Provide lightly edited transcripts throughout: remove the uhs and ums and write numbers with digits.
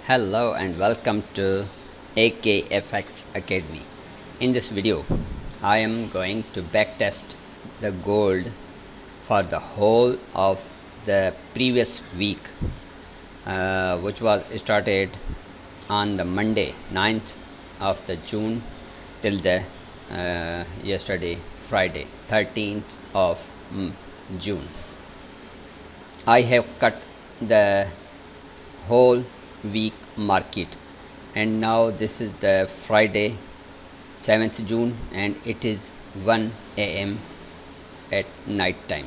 Hello and welcome to AKFX Academy. In this video, I am going to backtest the gold for the whole of the previous week, which was started on the Monday 9th of the June till the yesterday Friday 13th of June. I have cut the whole week market, and now this is the Friday 7th June and it is 1 a.m. at night time.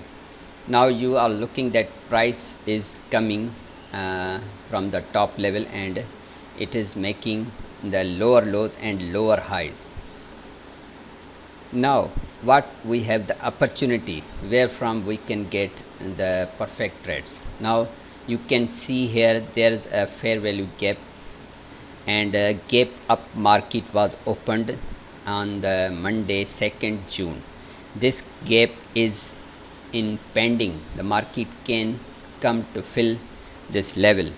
Now you are looking that price is coming from the top level and it is making the lower lows and lower highs. Now what we have the opportunity where from we can get the perfect trades. Now you can see here there is a fair value gap, and a gap up market was opened on the Monday 2nd June. This gap is in pending. The market can come to fill this level.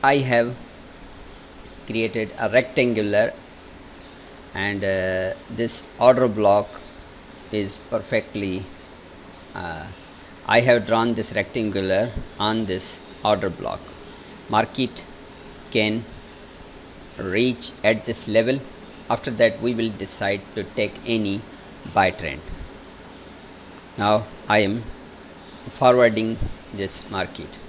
I have created a rectangular, and this order block is perfectly I have drawn this rectangular on this order block. Market can reach at this level. After that we will decide to take any buy trend. Now I am forwarding this market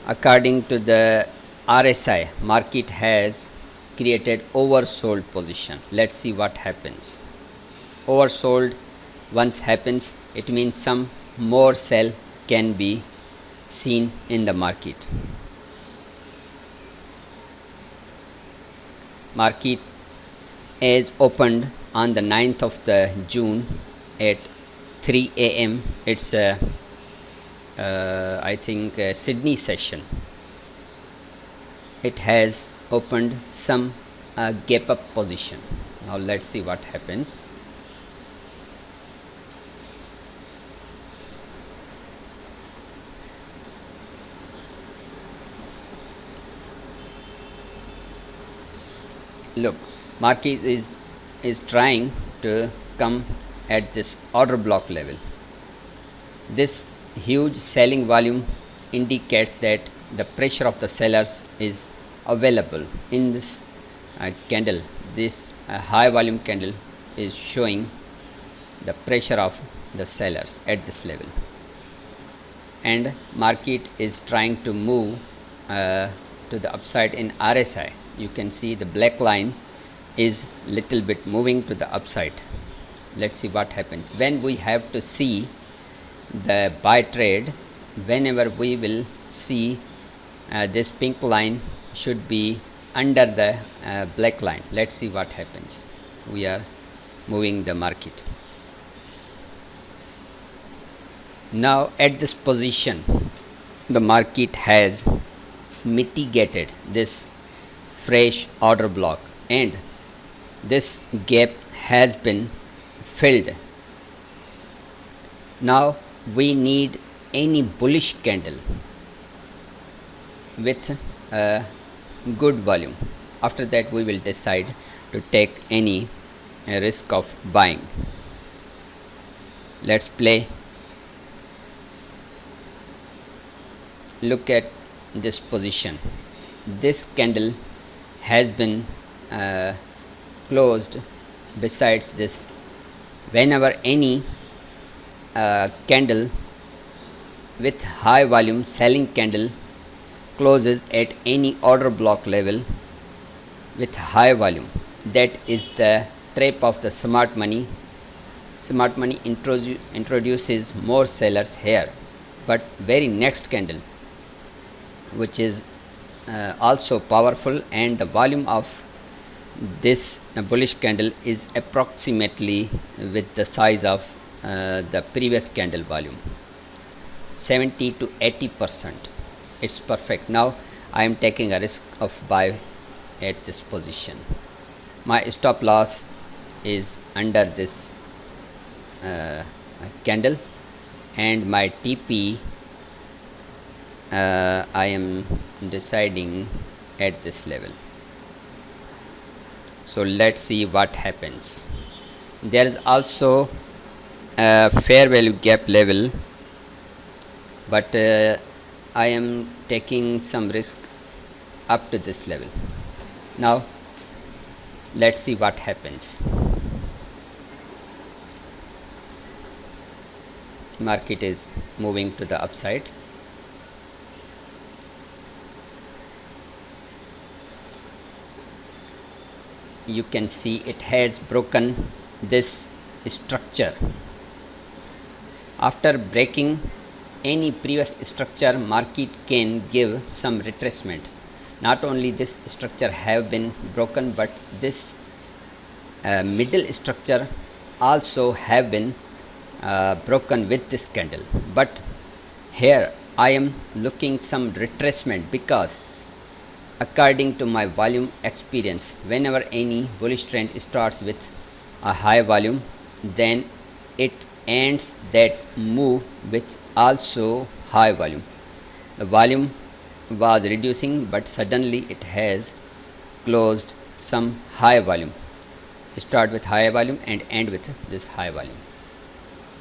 according to the RSI. Market has created oversold position. Let's see what happens. Oversold once happens, it means some more sell can be seen in the market. Market is opened on the 9th of the June at 3 a.m. It's I think Sydney session. It has opened some gap up position. Now let's see what happens. Look, market is trying to come at this order block level. This huge selling volume indicates that the pressure of the sellers is available in this candle. This high volume candle is showing the pressure of the sellers at this level, and market is trying to move to the upside in RSI. You can see the black line is little bit moving to the upside. Let's see what happens. When we have to see the buy trade, whenever we will see this pink line should be under the black line. Let's see what happens. We are moving the market. Now at this position the market has mitigated this fresh order block, and this gap has been filled. Now we need any bullish candle with a good volume. After that we will decide to take any risk of buying. Let's play. Look at this position. This candle has been closed besides this. Whenever any candle with high volume selling candle closes at any order block level with high volume, that is the trap of the smart money. Smart money introduces more sellers here, but very next candle, which is also powerful, and the volume of this bullish candle is approximately with the size of the previous candle volume, 70 to 80%. It's perfect. Now I am taking a risk of buy at this position. My stop loss is under this candle, and my TP I am deciding at this level. So let's see what happens. There is also a fair value gap level, but I am taking some risk up to this level. Now let's see what happens. Market is moving to the upside. You can see it has broken this structure. After breaking any previous structure, market can give some retracement. Not only this structure have been broken, but this middle structure also have been broken with this candle. But here I am looking some retracement, because according to my volume experience, whenever any bullish trend starts with a high volume, then it ends that move with also high volume. The volume was reducing, but suddenly it has closed some high volume. Start with high volume and end with this high volume.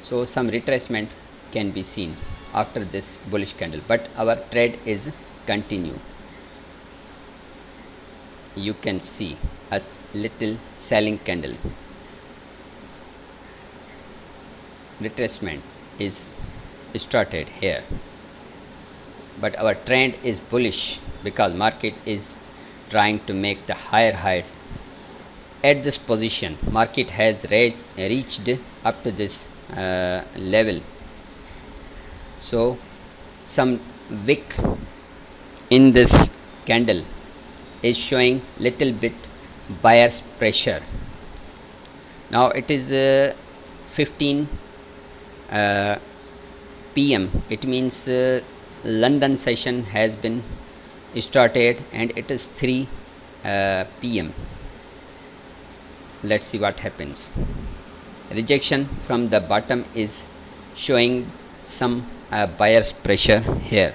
So some retracement can be seen after this bullish candle, but our trade is continue. You can see a little selling candle. Retracement is started here, but our trend is bullish because market is trying to make the higher highs. At this position, market has reached up to this level. So some wick in this candle is showing little bit buyer's pressure. Now it is 15 p.m. It means London session has been started and it is 3 p.m. Let's see what happens. Rejection from the bottom is showing some buyer's pressure here.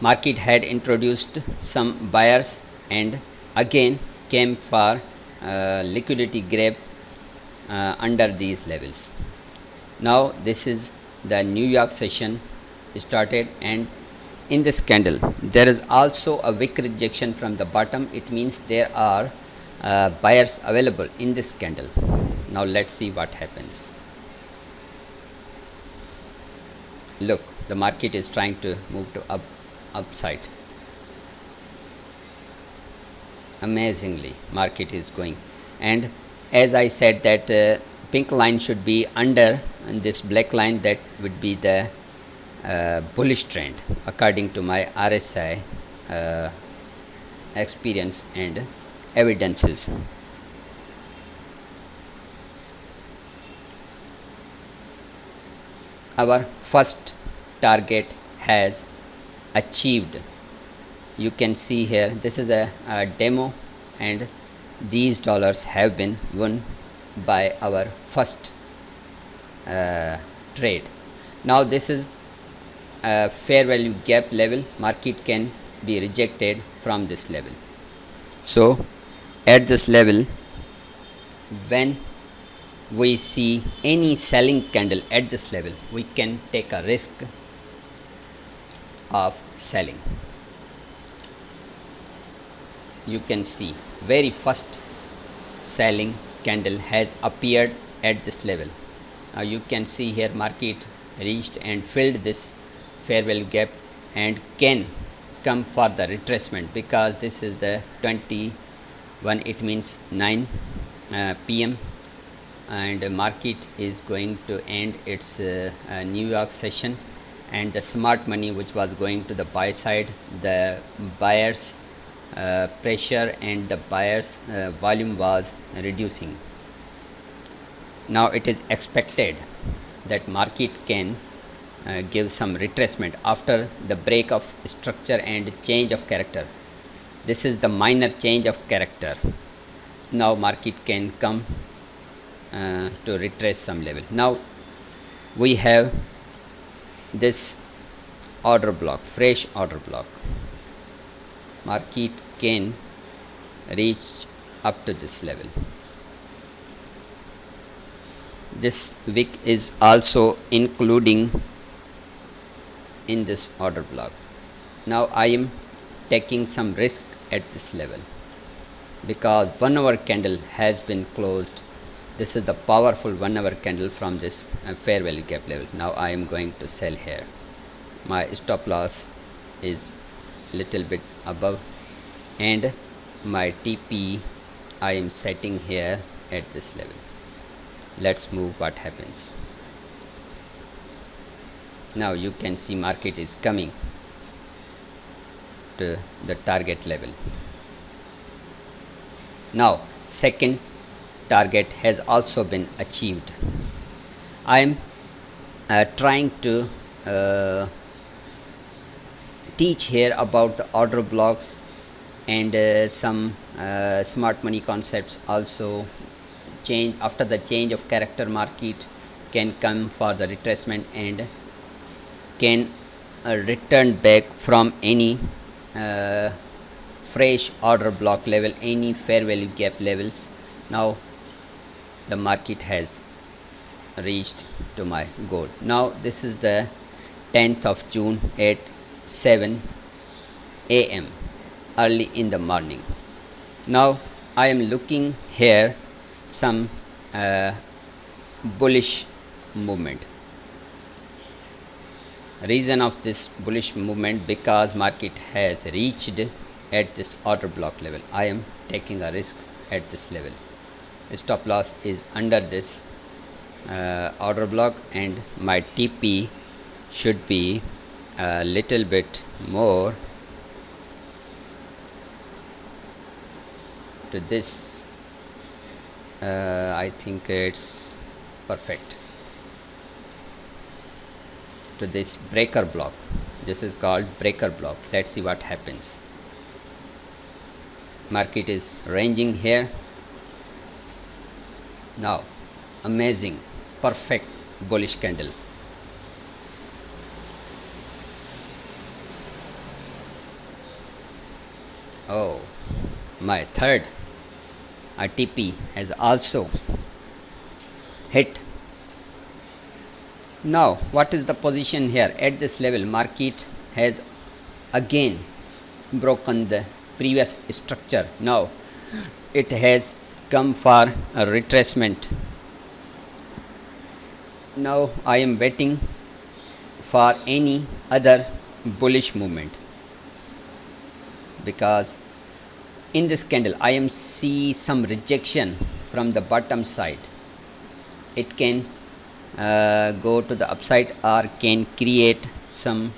Market had introduced some buyers and again came for liquidity grab under these levels. Now this is the New York session started, and in this candle there is also a wick rejection from the bottom. It means there are buyers available in this candle. Now let's see what happens. Look, the market is trying to move to upside. Amazingly market is going, and as I said that pink line should be under this black line, that would be the bullish trend according to my RSI experience and evidences. Our first target has achieved. You can see here, this is a demo, and these dollars have been won by our first trade. Now this is a fair value gap level. Market can be rejected from this level. So at this level, when we see any selling candle at this level, we can take a risk of selling. You can see very first selling candle has appeared at this level. Now you can see here market reached and filled this fair value gap and can come for the retracement, because this is the 21, it means 9 p.m. and market is going to end its New York session, and the smart money which was going to the buy side, the buyers pressure and the buyers volume was reducing. Now it is expected that market can give some retracement after the break of structure and change of character. This is the minor change of character. Now market can come to retrace some level. Now we have this order block, fresh order block. Market can reach up to this level. This wick is also including in this order block. Now I am taking some risk at this level because 1 hour candle has been closed. This is the powerful 1 hour candle from this fair value gap level. Now I am going to sell here. My stop loss is little bit above and my TP I am setting here at this level. Let's move what happens. Now you can see market is coming to the target level. Now second target has also been achieved. I am trying to teach here about the order blocks and some smart money concepts also. Change after the change of character, market can come for the retracement and can return back from any fresh order block level, any fair value gap levels. Now the market has reached to my goal. Now this is the 10th of June at 7 a.m. early in the morning. Now I am looking here some bullish movement. Reason of this bullish movement because market has reached at this order block level. I am taking a risk at this level. Stop loss is under this order block and my TP should be a little bit more to this. I think it's perfect to this breaker block. This is called breaker block. Let's see what happens. Market is ranging here. Now amazing, perfect bullish candle. Oh, my third TP has also hit. Now what is the position here at this level? Market has again broken the previous structure. Now it has come for a retracement. Now I am waiting for any other bullish movement because in this candle I am see some rejection from the bottom side. It can go to the upside or can create some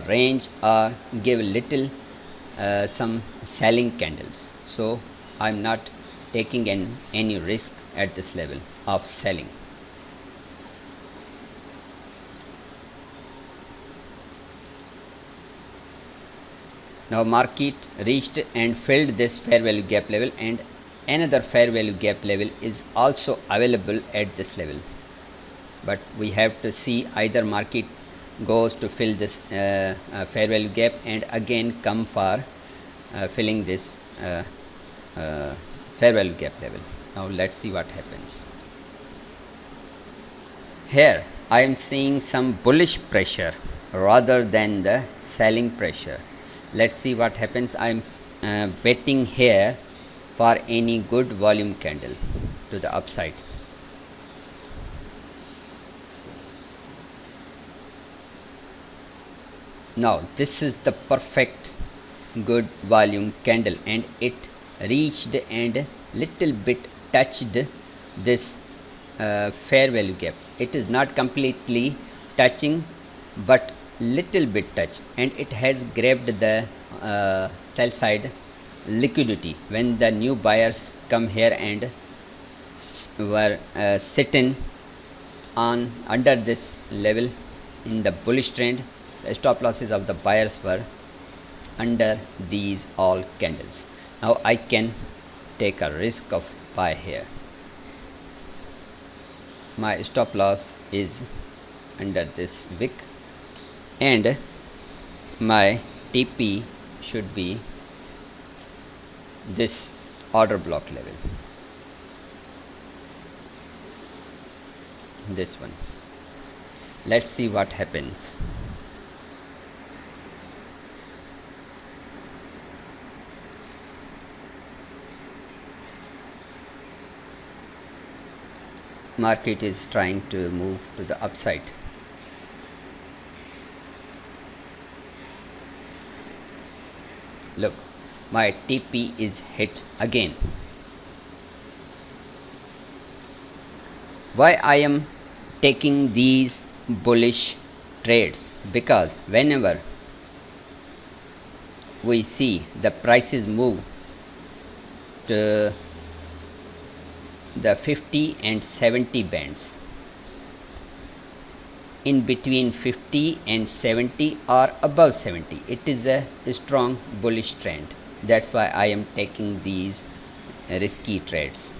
range or give little some selling candles. So I am not taking any risk at this level of selling. Now market reached and filled this fair value gap level and another fair value gap level is also available at this level. But we have to see either market goes to fill this fair value gap and again come for filling this fair value gap level. Now let's see what happens. Here I am seeing some bullish pressure rather than the selling pressure. Let's see what happens. I am waiting here for any good volume candle to the upside. Now this is the perfect good volume candle and it reached and little bit touched this fair value gap. It is not completely touching but little bit touch and it has grabbed the sell side liquidity when the new buyers come here and were sitting on under this level in the bullish trend. The stop losses of the buyers were under these all candles. Now I can take a risk of buy here. my stop loss is under this wick, and my TP should be this order block level, this one. Let's see what happens. Market is trying to move to the upside. Look, my TP is hit again. Why I am taking these bullish trades? Because whenever we see the prices move to the 50 and 70 bands, in between 50 and 70 or above 70, it is a strong bullish trend. That's why I am taking these risky trades.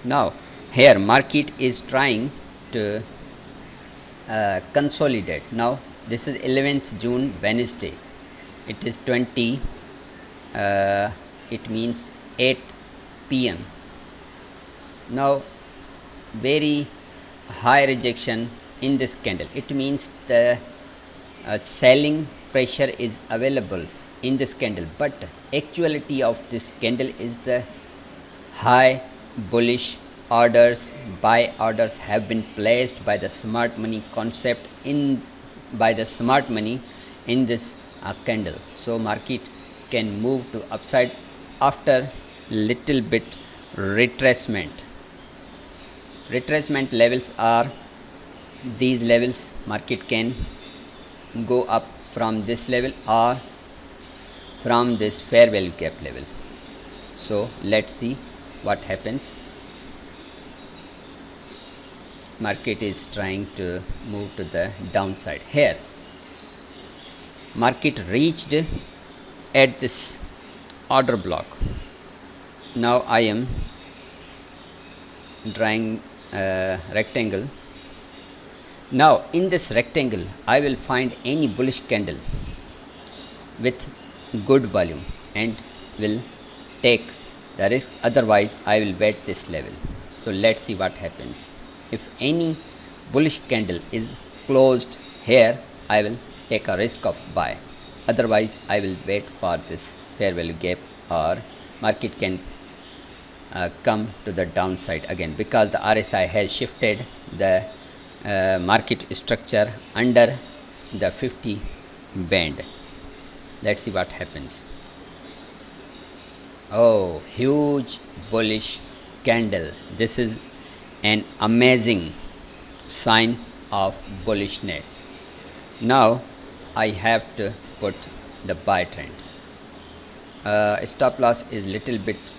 Now here market is trying to consolidate. Now this is 11th June, Wednesday. It is 20, it means 8 p.m. Now very high rejection in this candle. It means the selling pressure is available in this candle, but actuality of this candle is the high bullish orders, buy orders have been placed by the smart money concept by the smart money in this candle. So market can move to upside after little bit retracement. Retracement levels are these levels. Market can go up from this level or from this fair value gap level. So let's see what happens. Market is trying to move to the downside. Here market reached at this order block. Now I am drawing a rectangle. Now in this rectangle I will find any bullish candle with good volume and will take the risk, otherwise I will wait this level. So let's see what happens. If any bullish candle is closed here, I will take a risk of buy, otherwise I will wait for this fair value gap, or market can come to the downside again, because the RSI has shifted the market structure under the 50 band. Let's see what happens. Oh, huge bullish candle. This is an amazing sign of bullishness. Now I have to put the buy trend. Stop loss is little bit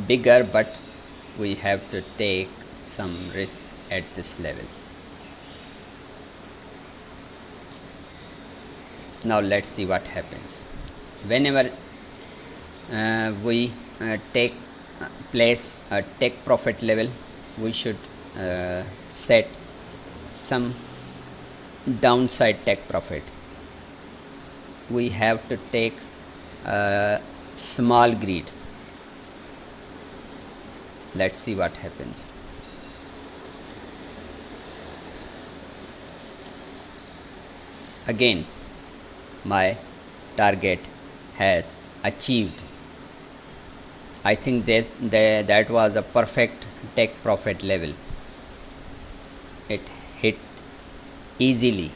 bigger, but we have to take some risk at this level. Now let's see what happens. Whenever we place a take profit level, we should set some downside take profit. We have to take a small greed. Let's see what happens. Again my target has achieved. I think that was a perfect take profit level. It hit easily.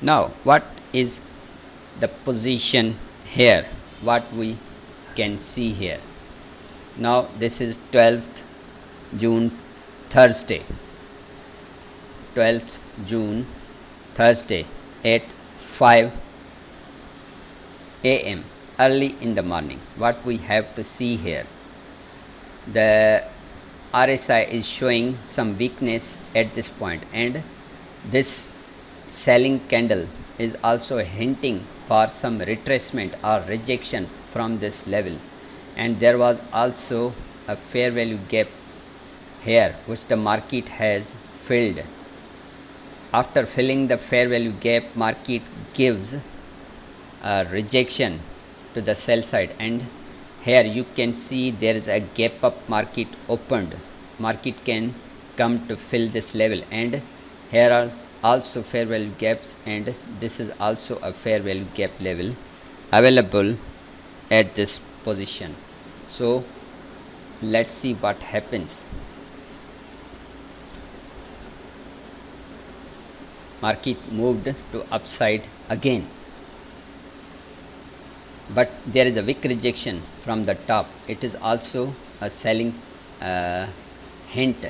Now what is the position here? What we can see here? Now this is 12th June, Thursday. 12th June, Thursday at 5 a.m. early in the morning. What we have to see here, the RSI is showing some weakness at this point, and this selling candle is also hinting for some retracement or rejection from this level, and there was also a fair value gap here which the market has filled. After filling the fair value gap, market gives a rejection to the sell side, and here you can see there is a gap up, market opened, market can come to fill this level, and here are also fair value gaps, and this is also a fair value gap level available at this position. So let's see what happens. Market moved to upside again, but there is a wick rejection from the top. It is also a selling hint.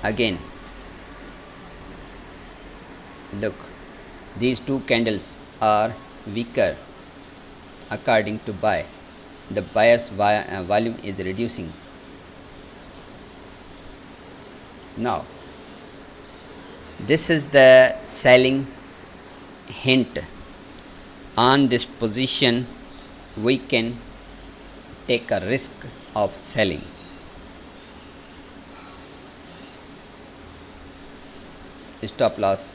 Again, look, these two candles are weaker according to buy. The buyer's volume is reducing. Now this is the selling hint. On this position we can take a risk of selling. Stop loss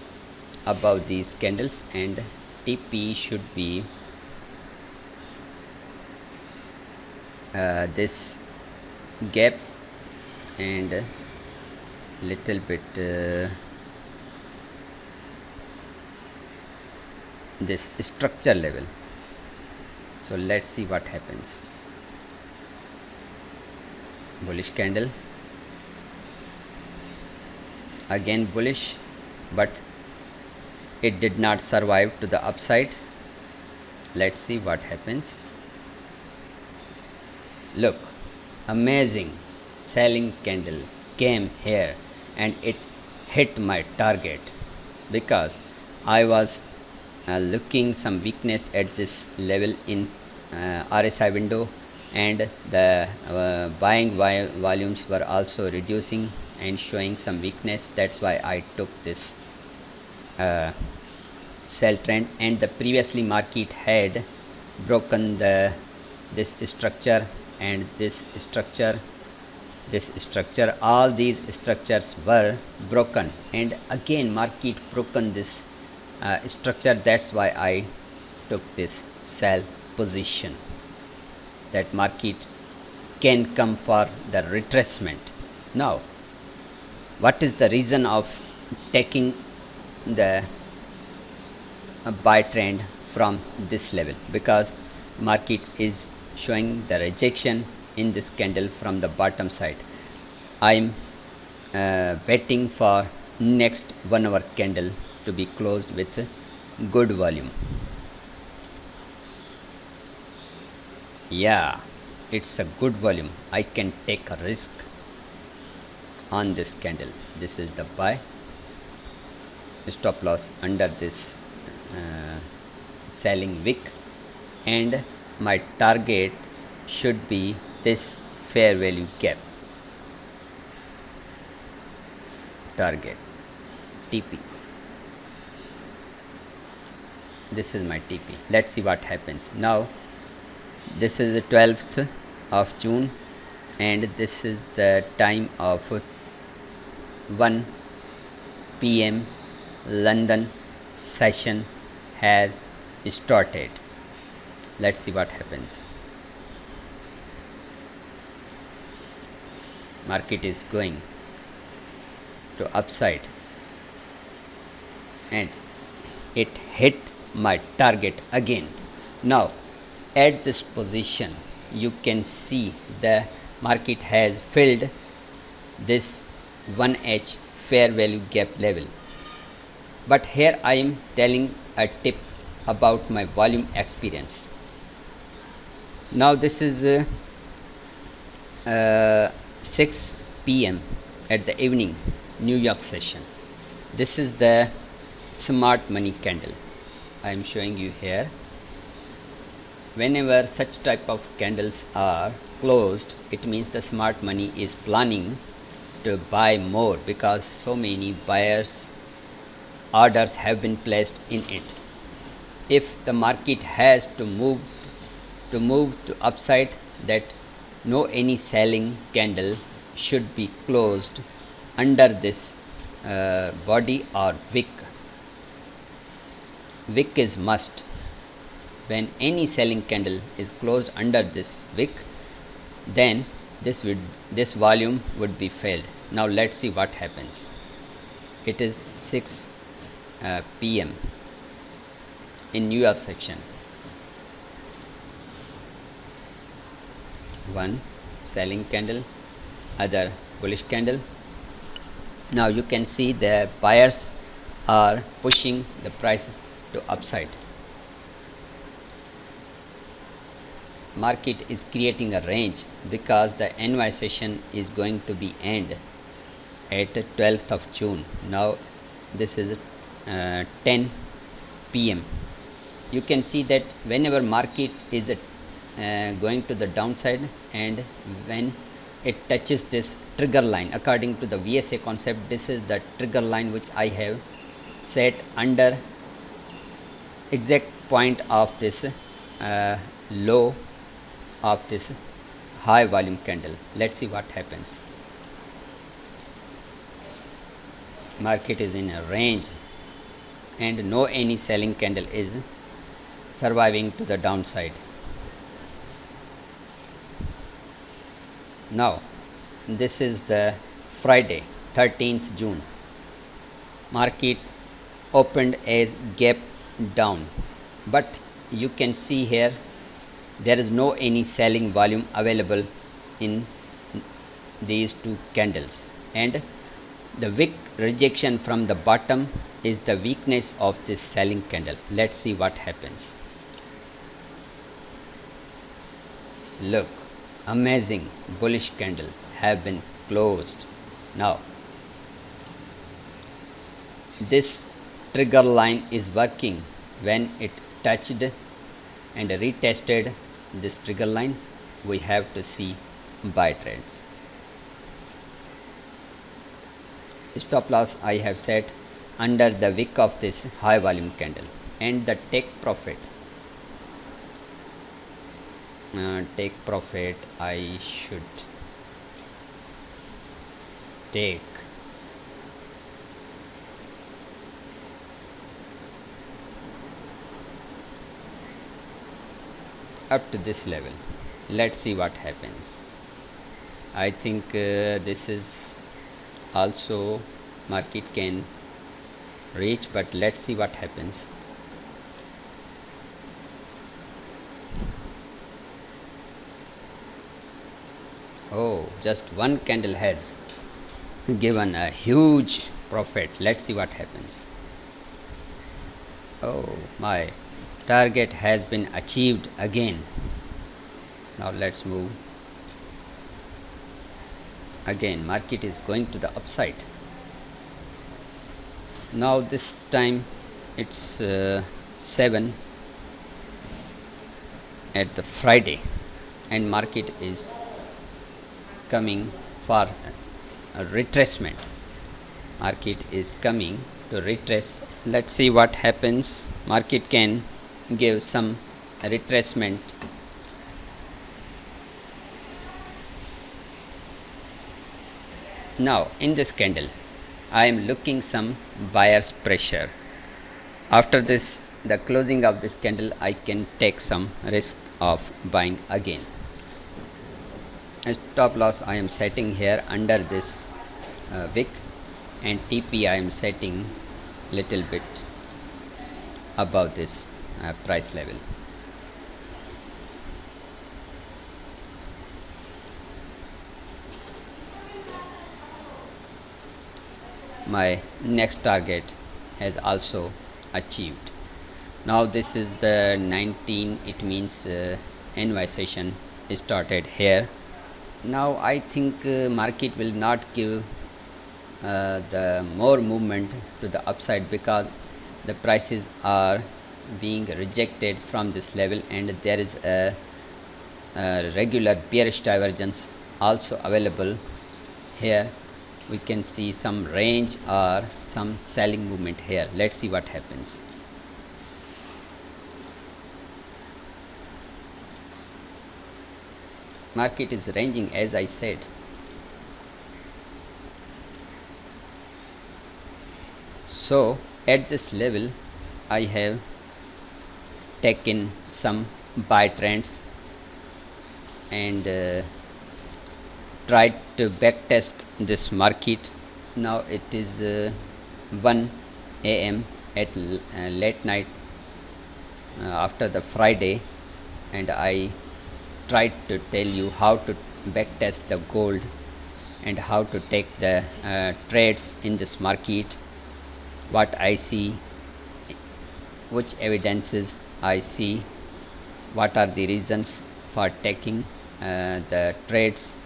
above these candles, and TP should be this gap and little bit this structure level. So let's see what happens. Bullish candle, again bullish, but it did not survive to the upside. Let's see what happens. Look, amazing selling candle came here and it hit my target, because I was looking some weakness at this level in RSI window, and the buying volumes were also reducing and showing some weakness. That's why I took this sell trend, and the previously market had broken this structure and this structure, all these structures were broken, and again market broken this structure. That's why I took this sell position, that market can come for the retracement. Now what is the reason of taking the buy trend from this level? Because market is showing the rejection in this candle from the bottom side. I'm waiting for next 1 hour candle to be closed with good volume. Yeah, it's a good volume. I can take a risk on this candle. This is the buy. Stop loss under this selling wick, and my target should be this fair value gap. Target TP. This is my TP. Let's see what happens. Now this is the 12th of June, and this is the time of 1 p.m. London session has started. Let's see what happens. Market is going to upside, and it hit my target again. Now at this position you can see the market has filled this 1H fair value gap level, but here I am telling a tip about my volume experience. Now this is 6 p.m. at the evening New York session. This is the smart money candle I am showing you here. Whenever such type of candles are closed, it means the smart money is planning to buy more, because so many buyers orders have been placed in it. if the market has to move to upside, that no any selling candle should be closed under this body or wick. Wick is must. When any selling candle is closed under this wick, then this volume would be failed. Now let's see what happens. It is 6 p.m. in US section. One selling candle, other bullish candle. Now you can see the buyers are pushing the prices to upside. Market is creating a range because the NY session is going to be end at 12th of June. Now this is 10 p.m. You can see that whenever market is going to the downside, and when it touches this trigger line, according to the VSA concept, this is the trigger line which I have set under exact point of this low of this high volume candle. Let's see what happens. Market is in a range and no any selling candle is surviving to the downside. Now this is the Friday 13th June. Market opened as gap down, but you can see here there is no any selling volume available in these two candles, and the wick rejection from the bottom is the weakness of this selling candle. Let's see what happens. Look, amazing bullish candle have been closed. Now this trigger line is working. When it touched and retested this trigger line, we have to see buy trades. Stop loss I have set under the wick of this high volume candle, and the take profit I should take up to this level. Let's see what happens. I think this is also market can reach, but let's see what happens. Oh, just one candle has given a huge profit. Let's see what happens. Oh, my target has been achieved again. Now let's move. Again market is going to the upside. Now this time it's 7 at the Friday, and market is coming for a retracement. Market is coming to retrace. Let's see what happens. Market can give some retracement. Now in this candle I am looking some buyer's pressure. After this, the closing of this candle, I can take some risk of buying again. Stop loss I am setting here under this wick, and TP I am setting little bit above this price level. My next target has also achieved. Now this is the 19, it means NY session started here. Now I think market will not give the more movement to the upside, because the prices are being rejected from this level, and there is a regular bearish divergence also available here. We can see some range or some selling movement here. Let's see what happens. market is ranging, as I said. So at this level I have taken some buy trends and tried to backtest this market. Now it is 1 a.m. at late night after the Friday, and I tried to tell you how to backtest the gold and how to take the trades in this market, what I see, which evidences I see, what are the reasons for taking the trades.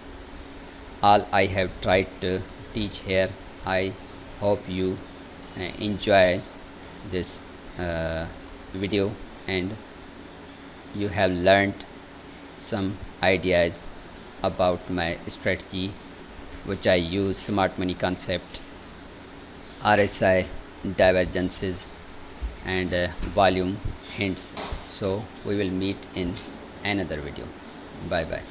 All I have tried to teach here. I hope you enjoy this video and you have learned some ideas about my strategy, which I use smart money concept, RSI, divergences, and volume hints. So we will meet in another video. Bye bye.